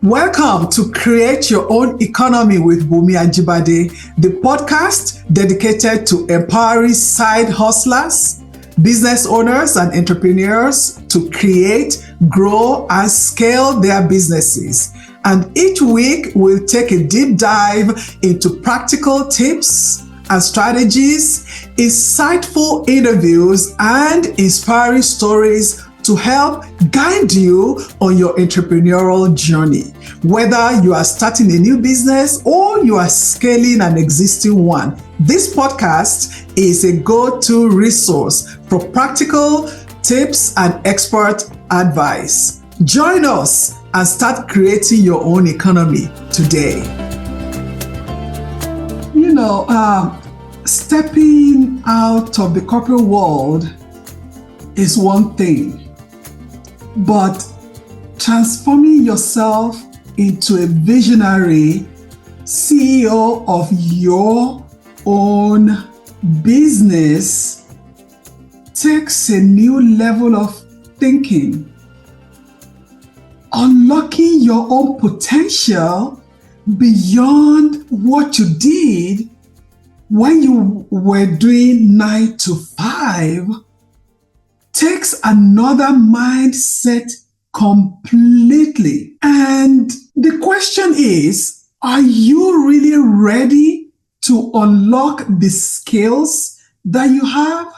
Welcome to Create Your Own Economy with Bunmi and Jibade, the podcast dedicated to empowering side hustlers, business owners, and entrepreneurs to create, grow, and scale their businesses. And each week, we'll take a deep dive into practical tips and strategies, insightful interviews, and inspiring stories to help guide you on your entrepreneurial journey. Whether you are starting a new business or you are scaling an existing one, this podcast is a go-to resource for practical tips and expert advice. Join us and start creating your own economy today. Stepping out of the corporate world is one thing. But transforming yourself into a visionary CEO of your own business takes a new level of thinking. Unlocking your own potential beyond what you did when you were doing 9 to 5 takes another mindset completely. And the question is, are you really ready to unlock the skills that you have?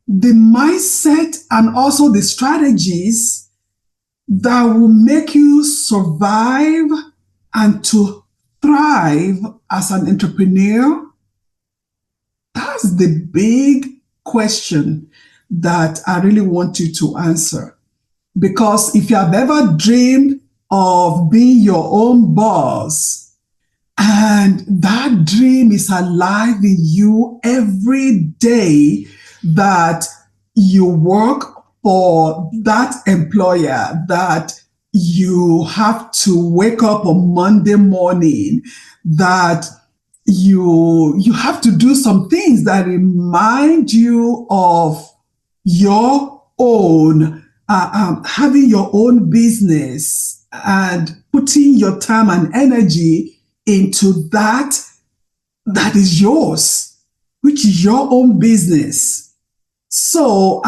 The mindset and also the strategies that will make you survive and to thrive as an entrepreneur? That's the big question that I really want you to answer. Because if you have ever dreamed of being your own boss, and that dream is alive in you every day that you work for that employer, that you have to wake up on Monday morning, that you have to do some things that remind you of your own, having your own business and putting your time and energy into that is yours, which is your own business. So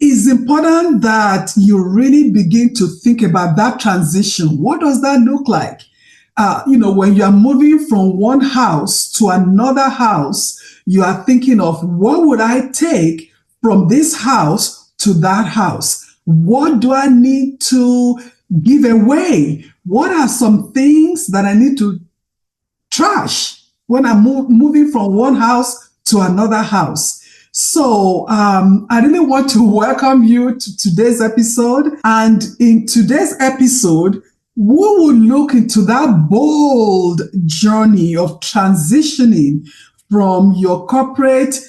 it's important that you really begin to think about that transition. What does that look like? When you are moving from one house to another house, you are thinking of, what would I take from this house to that house? What do I need to give away? What are some things that I need to trash when I'm moving from one house to another house? So I really want to welcome you to today's episode. And in today's episode, we will look into that bold journey of transitioning from your corporate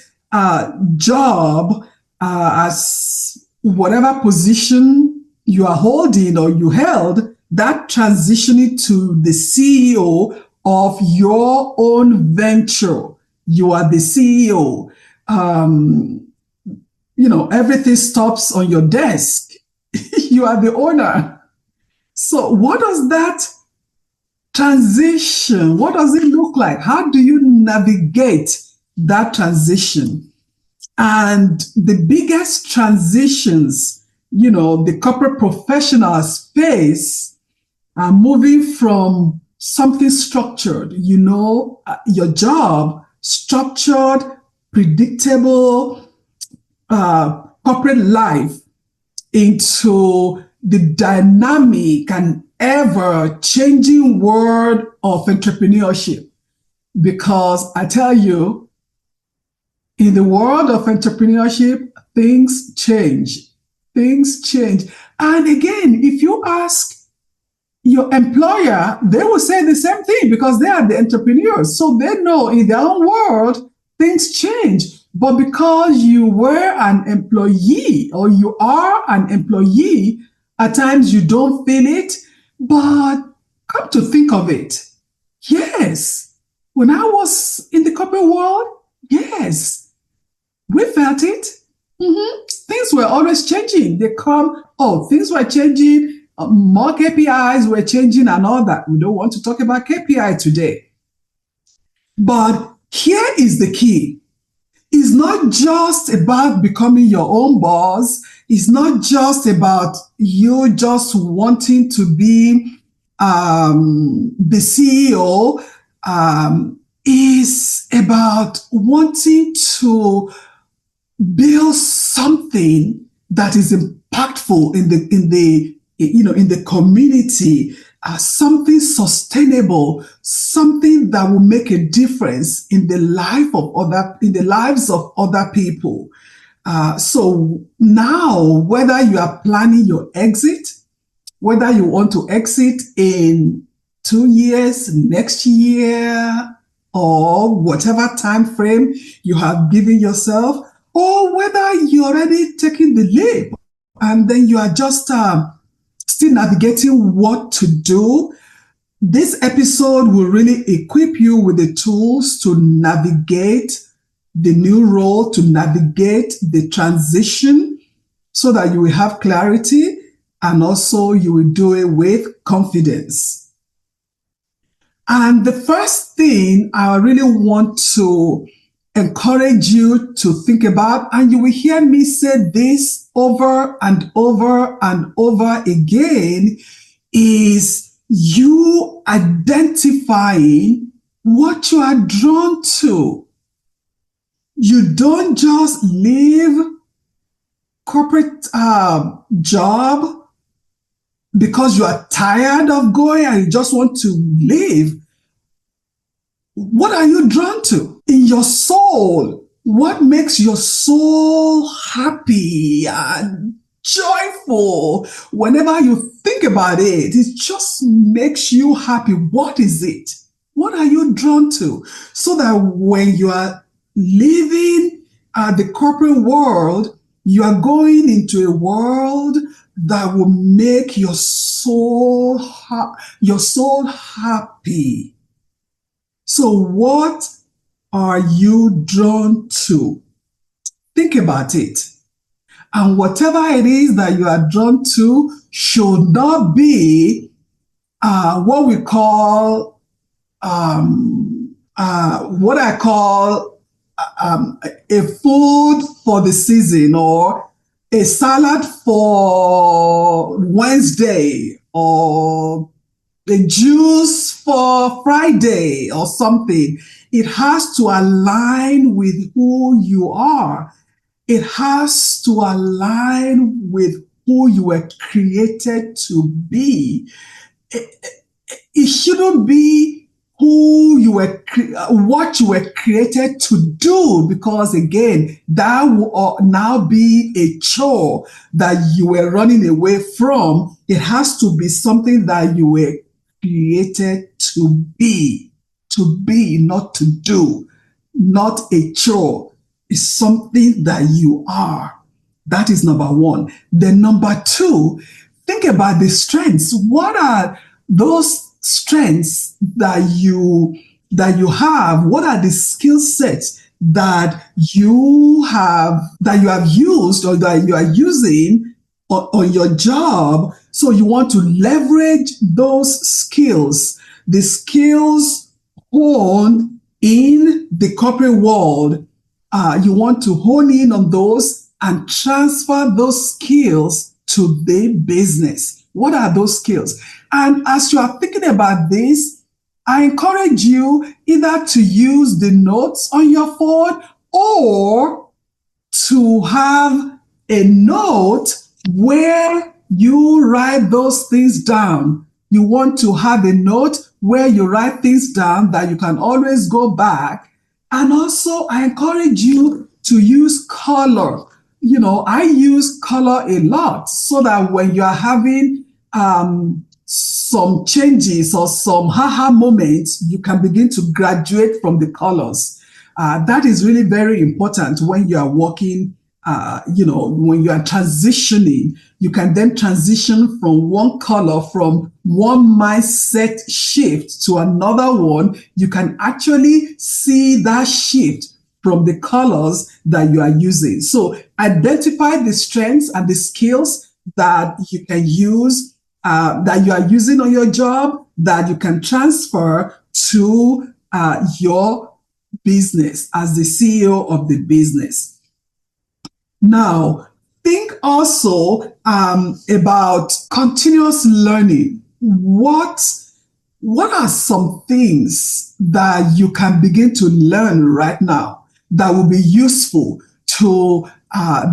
job as whatever position you are holding or you held, that transitioning to the CEO of your own venture. You are the CEO. Everything stops on your desk. You are the owner. So what does that transition, what does it look like? How do you navigate that transition? And the biggest transitions, the corporate professionals face are moving from something structured, your job, structured, predictable corporate life, into the dynamic and ever-changing world of entrepreneurship. Because I tell you, in the world of entrepreneurship, things change. Things change. And again, if you ask your employer, they will say the same thing because they are the entrepreneurs. So they know in their own world, things change. But because you were an employee or you are an employee, at times you don't feel it. But come to think of it, yes, when I was in the corporate world, yes, we felt it. Things were always changing. Things were changing. More KPIs were changing and all that. We don't want to talk about KPI today. But here is the key. It's not just about becoming your own boss. It's not just about you just wanting to be the CEO. It's about wanting to build something that is impactful in the community, something sustainable, something that will make a difference in the lives of other people. So now, whether you are planning your exit, whether you want to exit in 2 years, next year, or whatever time frame you have given yourself, or whether you're already taking the leap and then you are just still navigating what to do, this episode will really equip you with the tools to navigate the new role, to navigate the transition, so that you will have clarity and also you will do it with confidence. And the first thing I really want to encourage you to think about, and you will hear me say this over and over and over again, is you identifying what you are drawn to. You don't just leave corporate job because you are tired of going and you just want to leave. What are you drawn to in your soul? What makes your soul happy and joyful? Whenever you think about it, it just makes you happy. What is it? What are you drawn to? So that when you are living the corporate world, you are going into a world that will make your soul happy. So what are you drawn to? Think about it. And whatever it is that you are drawn to should not be what we call, what I call a food for the season, or a salad for Wednesday, or the juice for Friday or something. It has to align with who you are. It has to align with who you were created to be. It shouldn't be what you were created to do, because again, that will now be a chore that you were running away from. It has to be something that you were created to be, not to do, not a chore. It's something that you are. That is number one. Then number two, think about the strengths. What are those strengths that you have? What are the skill sets that you have used or that you are using on your job? So you want to leverage those skills, the skills honed in the corporate world. You want to hone in on those and transfer those skills to the business. What are those skills? And as you are thinking about this, I encourage you either to use the notes on your phone or to have a note where you write those things down. You want to have a note where you write things down that you can always go back. And also, I encourage you to use color. I use color a lot, so that when you are having some changes or some haha moments, you can begin to graduate from the colors. That is really very important when you are working, when you are transitioning. You can then transition from one color, from one mindset shift to another one. You can actually see that shift from the colors that you are using. So identify the strengths and the skills that you can use that you are using on your job that you can transfer to your business as the CEO of the business. Now, think also about continuous learning. What are some things that you can begin to learn right now that will be useful to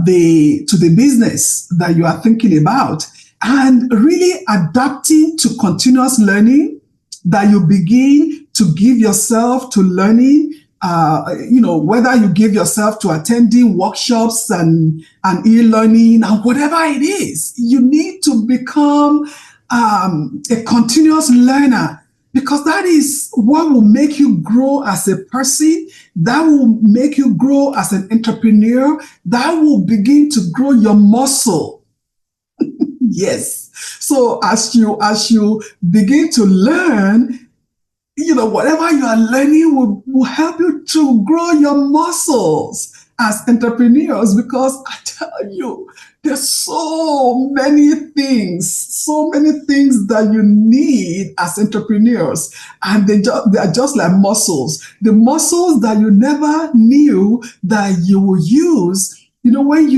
the business that you are thinking about, and really adapting to continuous learning, that you begin to give yourself to learning, whether you give yourself to attending workshops and e-learning and whatever it is, you need to become a continuous learner, because that is what will make you grow as a person, that will make you grow as an entrepreneur, that will begin to grow your muscle. Yes. So as you begin to learn, whatever you are learning will help you to grow your muscles as entrepreneurs, because I tell you, there's so many things that you need as entrepreneurs, and they are just like muscles. The muscles that you never knew that you will use, when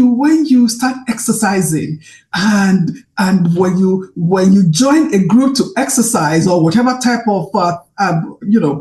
you start exercising, and when you join a group to exercise or whatever type of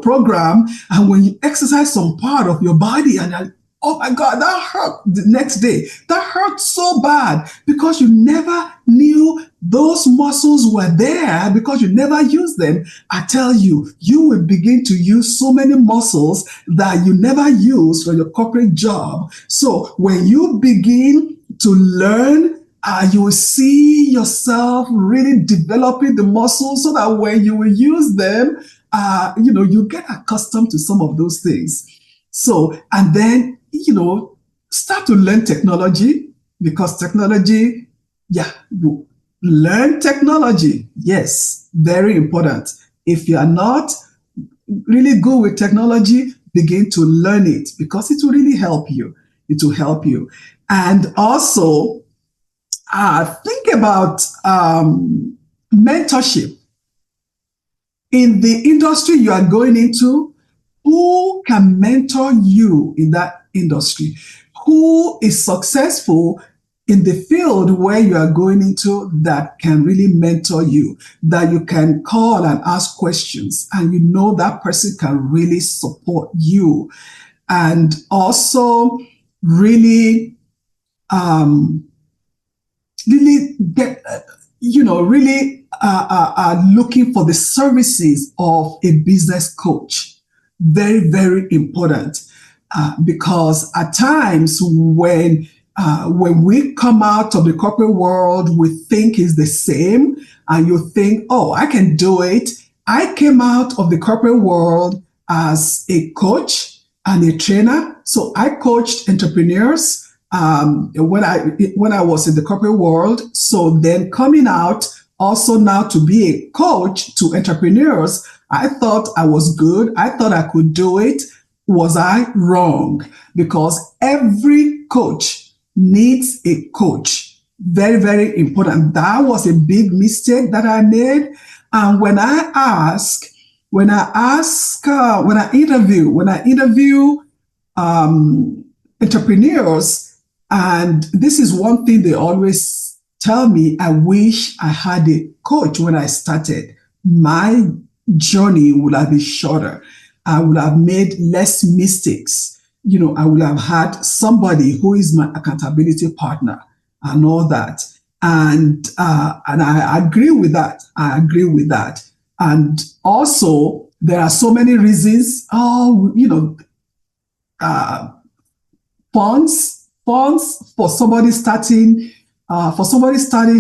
program, and when you exercise some part of your body and oh my God, that hurt the next day. That hurt so bad because you never knew those muscles were there, because you never used them. I tell you, you will begin to use so many muscles that you never used for your corporate job. So when you begin to learn, you will see yourself really developing the muscles, so that when you will use them, you get accustomed to some of those things. So, and then, start to learn technology, because technology, you learn technology. Yes, very important. If you are not really good with technology, begin to learn it, because it will really help you. It will help you. And also, think about mentorship. In the industry you are going into, who can mentor you in that industry? Who is successful in the field where you are going into that can really mentor you, that you can call and ask questions, and that person can really support you? And also really get, looking for the services of a business coach. Very, very important, because at times when we come out of the corporate world, we think it's the same, and you think, oh, I can do it. I came out of the corporate world as a coach and a trainer. So I coached entrepreneurs when I was in the corporate world. So then coming out also now to be a coach to entrepreneurs, I thought I was good. I thought I could do it. Was I wrong? Because every coach needs a coach. Very, very important. That was a big mistake that I made. And when I interview entrepreneurs, and this is one thing they always tell me, I wish I had a coach when I started. My journey would have been shorter. I would have made less mistakes. I would have had somebody who is my accountability partner and all that. And I agree with that. And also, there are so many reasons. Funds for somebody starting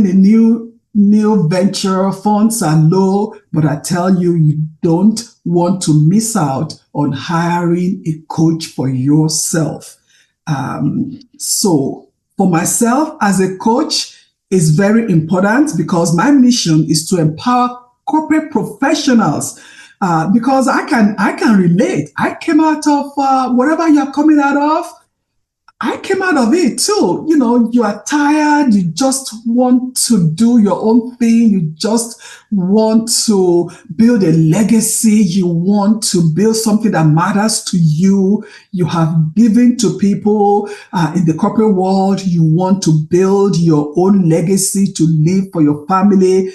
a new venture. Funds are low, but I tell you, you don't want to miss out on hiring a coach for yourself. So for myself as a coach, is very important, because my mission is to empower corporate professionals. Because I can relate. I came out of whatever you're coming out of. I came out of it too. You are tired. You just want to do your own thing. You just want to build a legacy. You want to build something that matters to you. You have given to people in the corporate world. You want to build your own legacy to live for your family,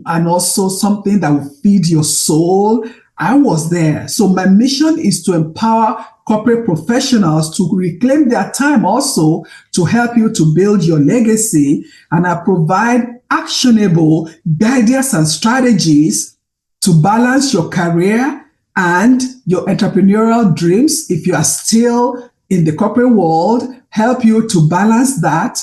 and also something that will feed your soul. I was there. So my mission is to empower corporate professionals to reclaim their time also to help you to build your legacy. And I provide actionable guidance and strategies to balance your career and your entrepreneurial dreams. If you are still in the corporate world, help you to balance that,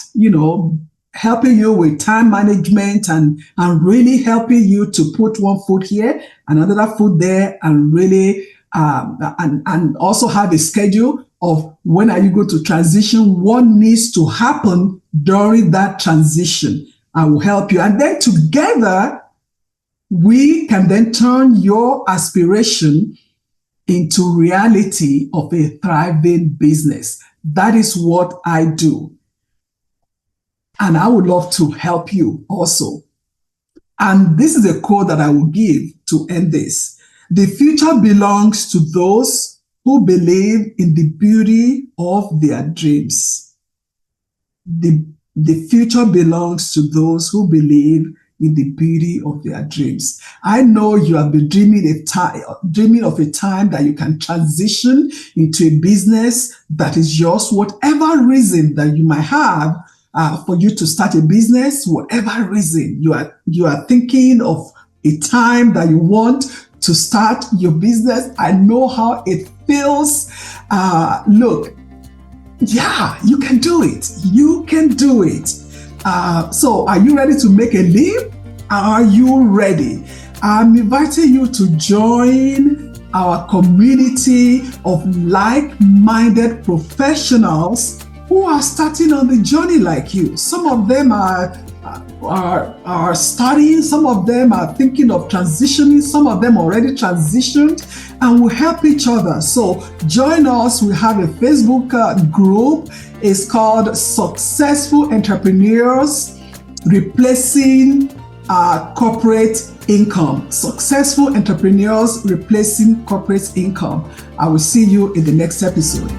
helping you with time management and really helping you to put one foot here and another foot there, and really and also have a schedule of when are you going to transition, what needs to happen during that transition. I will help you. And then together, we can then turn your aspiration into reality of a thriving business. That is what I do. And I would love to help you also. And this is a quote that I will give to end this. The future belongs to those who believe in the beauty of their dreams. The future belongs to those who believe in the beauty of their dreams. I know you have been dreaming of a time that you can transition into a business that is yours, whatever reason that you might have for you to start a business, whatever reason you are thinking of a time that you want to start your business. I know how it feels. Look, yeah, you can do it. You can do it. So are you ready to make a leap? Are you ready? I'm inviting you to join our community of like-minded professionals who are starting on the journey like you. Some of them are studying, some of them are thinking of transitioning, some of them already transitioned, and we help each other. So join us. We have a Facebook group. It's called Successful Entrepreneurs Replacing Corporate Income. Successful Entrepreneurs Replacing Corporate Income. I will see you in the next episode.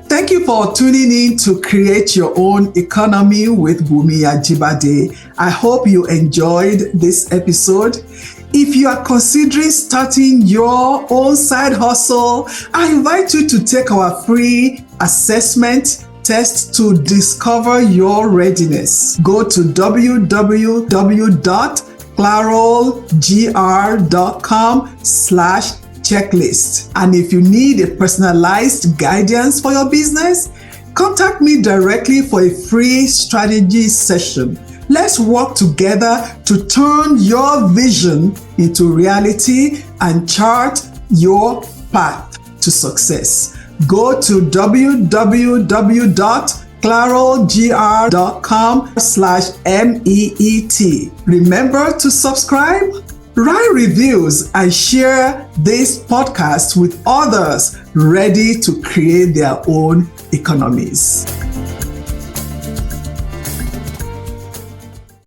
Thank you for tuning in to Create Your Own Economy with Bunmi Ajibade. I hope you enjoyed this episode. If you are considering starting your own side hustle, I invite you to take our free assessment test to discover your readiness. Go to www.clarolgr.com/checklist. And if you need a personalized guidance for your business, contact me directly for a free strategy session. Let's work together to turn your vision into reality and chart your path to success. Go to www.clarolgr.com/MEET. Remember to subscribe, write reviews, and share this podcast with others ready to create their own economies.